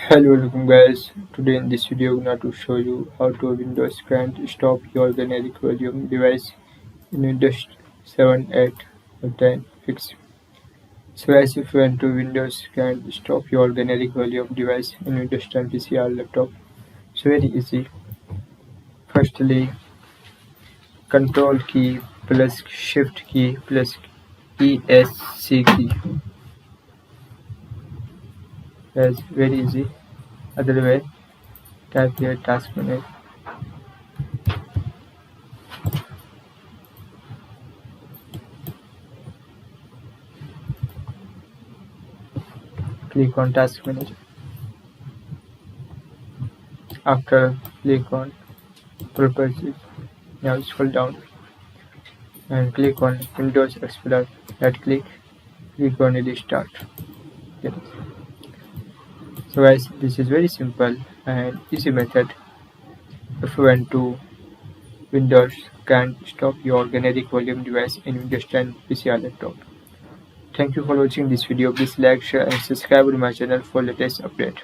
Hello, welcome guys. Today in this video, I'm going to show you how to Windows can't stop your generic volume device in Windows 7, 8 or 10 fix. So as if you want to Windows can't stop your generic volume device in Windows 10 PC or laptop. So very easy. Firstly, Control key plus Shift key plus ESC key. That's very easy. Other way, type here task manager. Click on task manager. After click on Properties. Now scroll down and click on Windows Explorer. Right click on Restart. Get it? So guys, this is very simple and easy method. If you want to Windows can stop your generic volume device in Windows 10 PC or laptop. Thank you for watching this video. Please like, share and subscribe to my channel for latest update.